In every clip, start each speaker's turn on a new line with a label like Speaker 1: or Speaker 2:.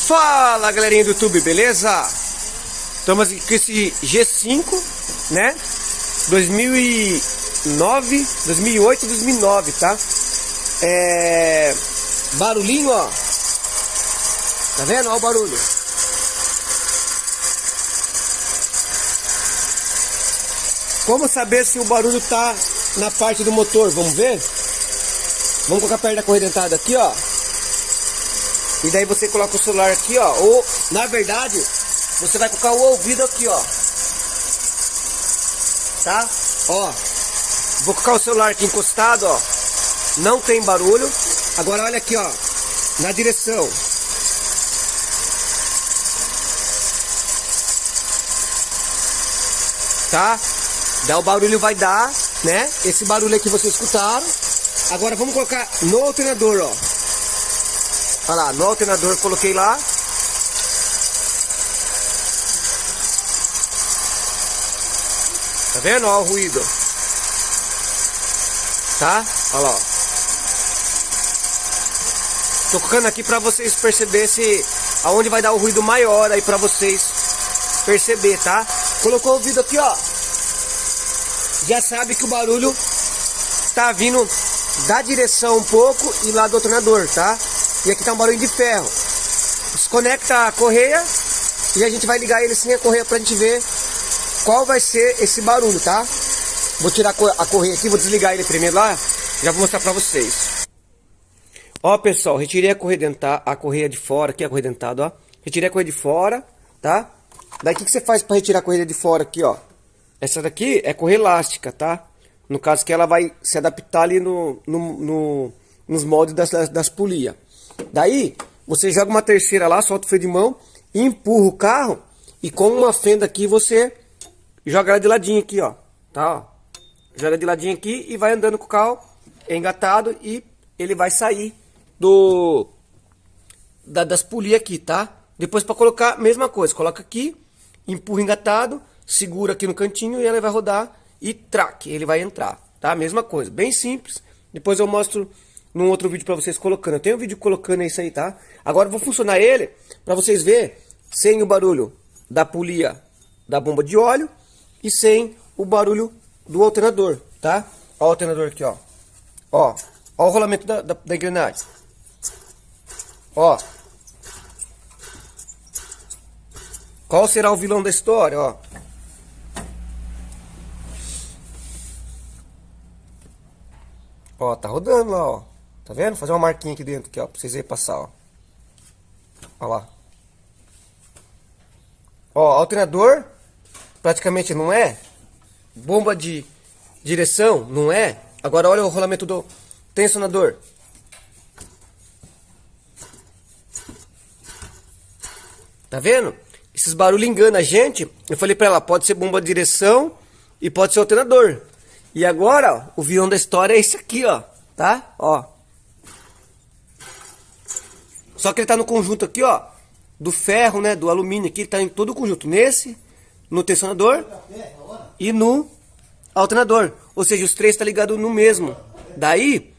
Speaker 1: Fala, galerinha do YouTube, beleza? Estamos aqui com esse G5, né? 2008, 2009, tá? Barulhinho, ó. Tá vendo? Olha o barulho. Como saber se o barulho tá na parte do motor? Vamos ver? Vamos colocar perto da correia dentada aqui, ó. E daí você coloca o celular aqui, ó. Ou, na verdade, você vai colocar o ouvido aqui, ó. Tá? Ó. Vou colocar o celular aqui encostado, ó. Não tem barulho. Agora olha aqui, ó. Na direção. Tá? Daí o barulho vai dar, né? Esse barulho aqui vocês escutaram. Agora vamos colocar no alternador, ó. Olha lá, no alternador coloquei lá. Tá vendo? Olha o ruído. Tá? Olha lá, ó. Tô colocando aqui pra vocês perceberem se aonde vai dar o ruído maior aí pra vocês perceber, tá? Colocou o ouvido aqui, ó. Já sabe que o barulho tá vindo da direção um pouco e lá do alternador, tá? E aqui tá um barulho de ferro. Desconecta a correia e a gente vai ligar ele sem a correia pra gente ver qual vai ser esse barulho, tá? Vou tirar a correia aqui, vou desligar ele primeiro lá, já vou mostrar pra vocês. Ó, pessoal, retirei a correia dentada, a correia de fora, aqui a correia dentada, ó. Retirei a correia de fora, tá? Daí o que você faz pra retirar a correia de fora aqui, ó? Essa daqui é correia elástica, tá? No caso que ela vai se adaptar ali nos moldes das polias. Daí, você joga uma terceira lá, solta o freio de mão, empurra o carro e com uma fenda aqui você joga ela de ladinho aqui, ó. Tá? Ó. Joga de ladinho aqui e vai andando com o carro engatado e ele vai sair das polias aqui, tá? Depois para colocar, mesma coisa, coloca aqui, empurra engatado, segura aqui no cantinho e ela vai rodar e traque, ele vai entrar, tá? Mesma coisa, bem simples. Depois eu mostro num outro vídeo pra vocês colocando. Eu tenho um vídeo colocando isso aí, tá? Agora eu vou funcionar ele pra vocês verem sem o barulho da polia da bomba de óleo e sem o barulho do alternador, tá? Ó o alternador aqui, ó. Ó o rolamento da engrenagem. Ó. Qual será o vilão da história, ó? Ó, tá rodando lá, ó. Tá vendo? Fazer uma marquinha aqui dentro, aqui, ó, pra vocês verem passar, ó. Ó lá. Ó, alternador, praticamente não é. Bomba de direção, não é. Agora olha o rolamento do tensionador. Tá vendo? Esses barulhos enganam a gente. Eu falei pra ela, pode ser bomba de direção e pode ser alternador. E agora, ó, o vilão da história é esse aqui, ó. Tá? Ó. Só que ele tá no conjunto aqui, ó. Do ferro, né? Do alumínio aqui. Ele tá em todo o conjunto. Nesse, no tensionador e no alternador. Ou seja, os três tá ligado no mesmo. Daí,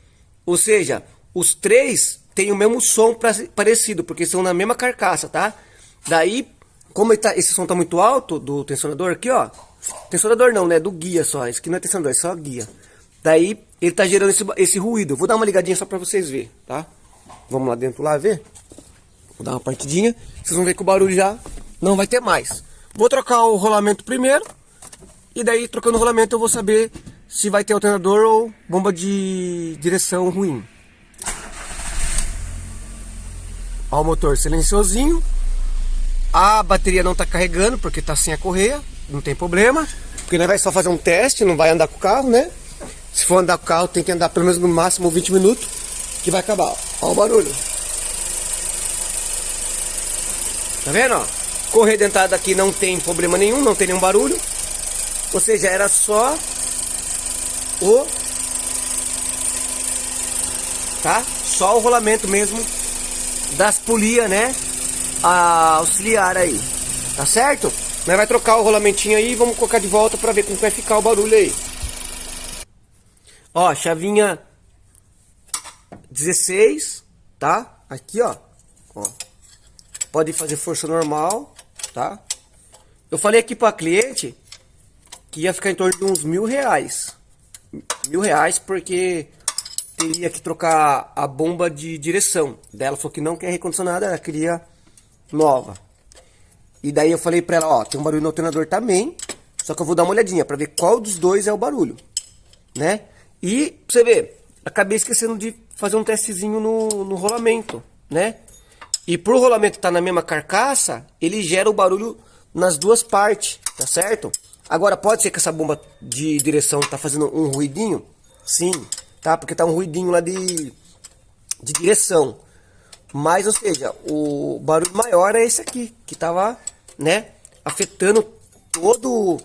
Speaker 1: ou seja, os três têm o mesmo som parecido. Porque são na mesma carcaça, tá? Daí, como esse som tá muito alto do tensionador aqui, ó. Tensionador não, né? Do guia só. Esse aqui não é tensionador, é só guia. Daí ele tá gerando esse ruído. Vou dar uma ligadinha só pra vocês verem, tá? Vamos lá dentro lá ver. Vou dar uma partidinha. Vocês vão ver que o barulho já não vai ter mais. Vou trocar o rolamento primeiro. E daí, trocando o rolamento, eu vou saber se vai ter alternador ou bomba de direção ruim. Ó o motor silenciosinho. A bateria não tá carregando porque tá sem a correia. Não tem problema, porque nós vai só fazer um teste, não vai andar com o carro, né? Se for andar com o carro, tem que andar pelo menos no máximo 20 minutos, que vai acabar. Ó o barulho. Tá vendo, ó? Correia dentada aqui não tem problema nenhum, não tem nenhum barulho. Ou seja, era só tá? Só o rolamento mesmo das polias, né? Auxiliar aí. Tá certo? Nós vai trocar o rolamentinho aí e vamos colocar de volta para ver como vai ficar o barulho aí. Ó, chavinha 16, tá? Aqui, ó. pode fazer força normal, tá? Eu falei aqui para cliente que ia ficar em torno de uns R$ 1.000. R$ 1.000 porque teria que trocar a bomba de direção. Daí ela falou que não quer recondicionada, ela queria nova. E daí eu falei pra ela, ó, tem um barulho no alternador também, só que eu vou dar uma olhadinha pra ver qual dos dois é o barulho, né? E, pra você ver, acabei esquecendo de fazer um testezinho no rolamento, né? E por o rolamento estar na mesma carcaça, ele gera o barulho nas duas partes, tá certo? Agora, pode ser que essa bomba de direção tá fazendo um ruidinho? Sim, tá? Porque tá um ruidinho lá de direção. Mas, ou seja, o barulho maior é esse aqui, que tava, né, afetando todo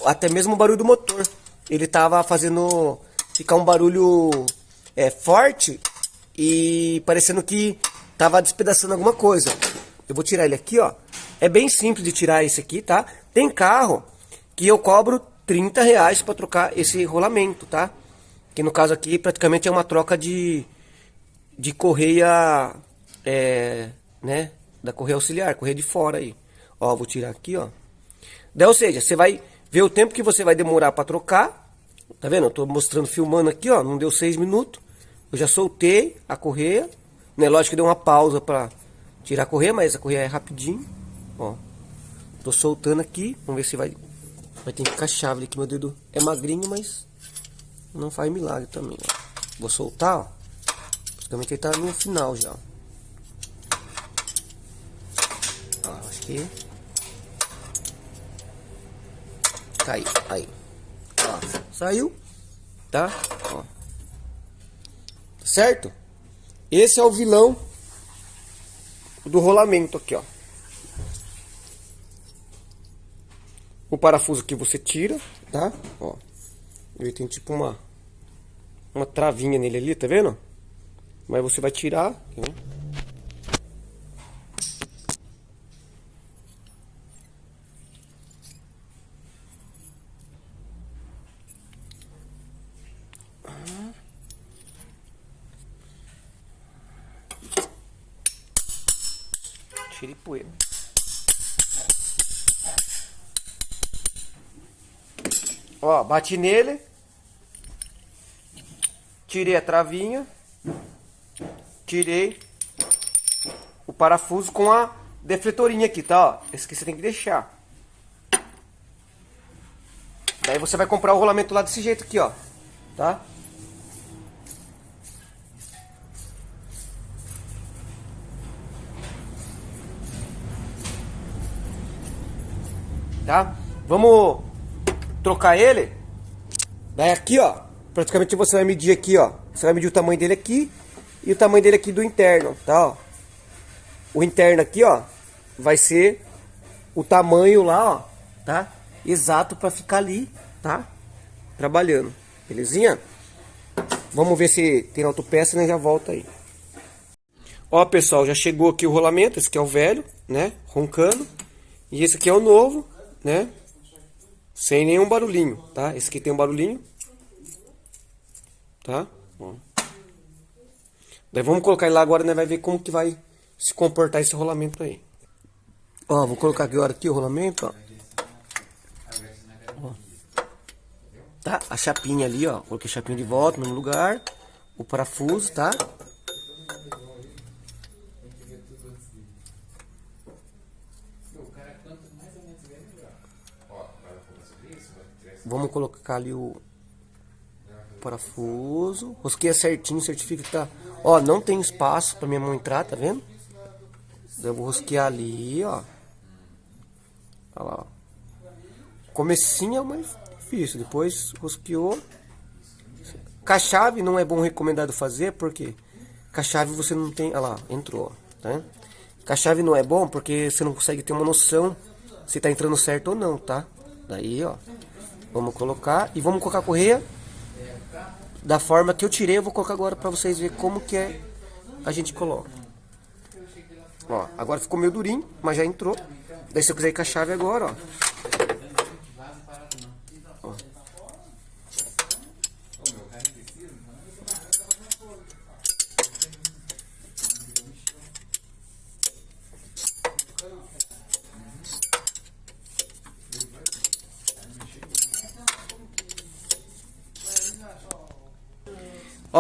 Speaker 1: até mesmo o barulho do motor. Ele tava fazendo ficar um barulho forte e parecendo que tava despedaçando alguma coisa. Eu vou tirar ele aqui, ó. É bem simples de tirar esse aqui, tá? Tem carro que eu cobro R$ 30 para trocar esse rolamento, tá? Que no caso aqui praticamente é uma troca de correia, né? Da correia auxiliar, correia de fora aí. Ó, vou tirar aqui, ó. Daí, ou seja, você vai ver o tempo que você vai demorar para trocar. Tá vendo? Eu tô mostrando, filmando aqui, ó. Não deu 6 minutos. Eu já soltei a correia. Né? Lógico que deu uma pausa para tirar a correia, mas a correia é rapidinho. Ó. Tô soltando aqui. Vamos ver se vai ter que ficar chave aqui. Meu dedo é magrinho, mas não faz milagre também, ó. Vou soltar, ó. Praticamente ele tá no final já. Ó, acho que caiu. Aí. Ó, saiu. Tá? Ó. Certo? Esse é o vilão do rolamento aqui, ó. O parafuso que você tira, tá? Ó. Ele tem tipo uma travinha nele ali, tá vendo? Mas você vai tirar, né? Tire poeira. Ó, bati nele. Tirei a travinha. Tirei o parafuso com a defletorinha aqui, tá? Ó, esse aqui você tem que deixar. Daí você vai comprar o rolamento lá desse jeito aqui, ó. Tá? Tá? Vamos trocar ele. Daí aqui, ó. Praticamente você vai medir aqui, ó. Você vai medir o tamanho dele aqui e o tamanho dele aqui do interno, tá? Ó. O interno aqui, ó, vai ser o tamanho lá, ó, tá? Exato para ficar ali, tá? Trabalhando, belezinha? Vamos ver se tem autopeça, né? Já volta aí. Ó, pessoal, já chegou aqui o rolamento. Esse aqui é o velho, né? Roncando. E esse aqui é o novo, né? Sem nenhum barulhinho, tá? Esse aqui tem um barulhinho. Tá? Ó. Daí vamos colocar ele lá agora, né? Vai ver como que vai se comportar esse rolamento aí. Ó, vou colocar agora aqui o rolamento, ó. Ó. Tá? A chapinha ali, ó. Coloquei a chapinha de volta no lugar. O parafuso, tá? Vamos colocar ali o parafuso. Rosqueia certinho, certifica que tá. Ó, não tem espaço pra minha mão entrar, tá vendo? Eu vou rosquear ali, ó. Olha lá, ó. Comecinho é o mais difícil. Depois rosqueou. Com a chave não é bom recomendado fazer, porque com a chave você não tem. Olha lá, entrou, tá? Com a chave não é bom porque você não consegue ter uma noção se tá entrando certo ou não, tá? Daí, ó. Vamos colocar e vamos colocar a correia da forma que eu tirei. Eu vou colocar agora pra vocês verem como que é a gente coloca. Ó, agora ficou meio durinho, mas já entrou. Daí se eu quiser ir com a chave agora, ó. Ó.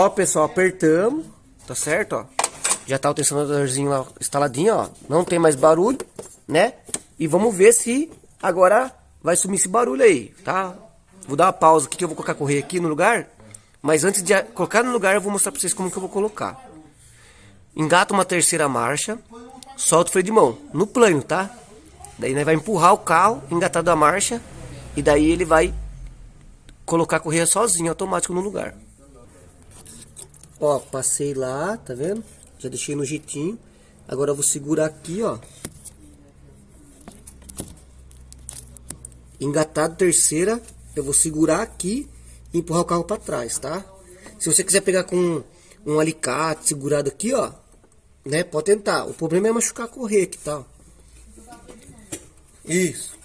Speaker 1: Ó, pessoal, apertamos, tá certo, ó. Já tá o tensionadorzinho lá instaladinho, ó. Não tem mais barulho, né? E vamos ver se agora vai sumir esse barulho aí, tá? Vou dar uma pausa aqui que eu vou colocar a correia aqui no lugar. Mas antes de colocar no lugar, eu vou mostrar pra vocês como que eu vou colocar. Engata uma terceira marcha, solta o freio de mão, no plano, tá? Daí nós vai empurrar o carro, engatado a marcha, e daí ele vai colocar a correia sozinho, automático no lugar. Ó, passei lá, tá vendo? Já deixei no jeitinho. Agora eu vou segurar aqui, ó. Engatado terceira, eu vou segurar aqui e empurrar o carro para trás, tá? Se você quiser pegar com um alicate segurado aqui, ó, né? Pode tentar. O problema é machucar a correia aqui, tá? Isso.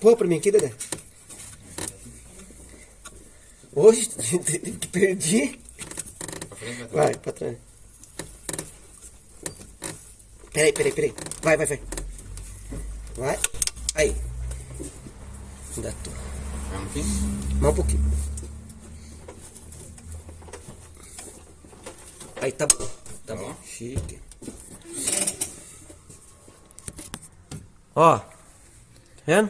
Speaker 1: Põe pra mim aqui, Dedé. Hoje, que perdi. Vai, pra trás. Peraí. Vai. Vai. Aí. Ainda tô. Mais um pouquinho. Aí, tá bom. Tá bom. Chique. Ó. Tá vendo?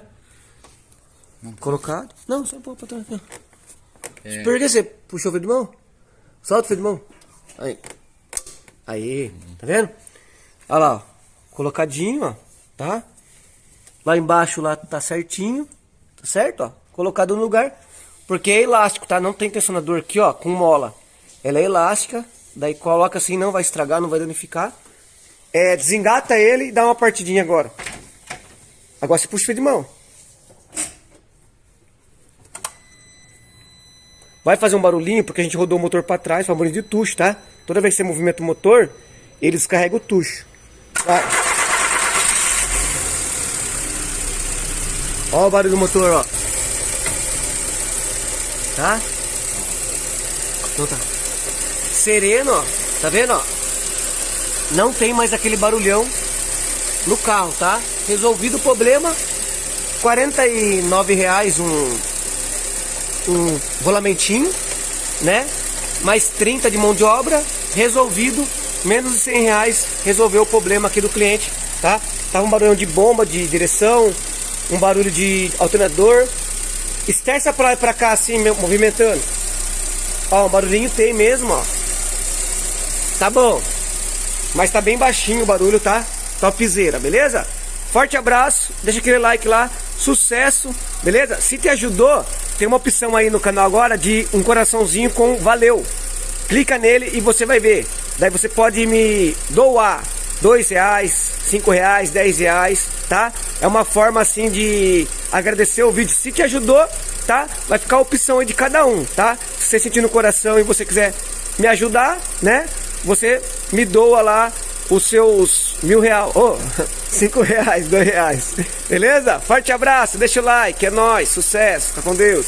Speaker 1: Colocado. Não, só pôr pra trás. Por que você puxou o freio de mão? Solta o freio de mão. Aí. Tá vendo? Olha lá, ó. Colocadinho, ó. Tá? Lá embaixo lá tá certinho. Tá certo, ó. Colocado no lugar. Porque é elástico, tá? Não tem tensionador aqui, ó. Com mola. Ela é elástica. Daí coloca assim, não vai estragar, não vai danificar. Desengata ele e dá uma partidinha agora. Agora você puxa o freio de mão. Vai fazer um barulhinho porque a gente rodou o motor para trás, barulho de tucho, tá? Toda vez que você movimenta o motor, ele descarrega o tucho. Vai. Ó o barulho do motor, ó. Tá? Então tá. Sereno, ó. Tá vendo, ó? Não tem mais aquele barulhão no carro, tá? Resolvido o problema. R$49 um rolamentinho, né? Mais 30 de mão de obra, resolvido, menos de R$100, resolveu o problema aqui do cliente, tá? Tava um barulho de bomba, de direção, um barulho de alternador. Esterça pra lá e pra cá assim, movimentando. Ó, um barulhinho tem mesmo, ó. Tá bom, mas tá bem baixinho o barulho, tá? Topzera, beleza? Forte abraço, deixa aquele like lá, sucesso, beleza? Se te ajudou, tem uma opção aí no canal agora de um coraçãozinho com valeu. Clica nele e você vai ver. Daí você pode me doar R$2, R$5, R$10, tá? É uma forma assim de agradecer o vídeo. Se te ajudou, tá? Vai ficar a opção aí de cada um, tá? Se você sentir no coração e você quiser me ajudar, né? Você me doa lá os seus R$1.000, R$5, R$2, beleza? Forte abraço, deixa o like, é nóis, sucesso, tá com Deus.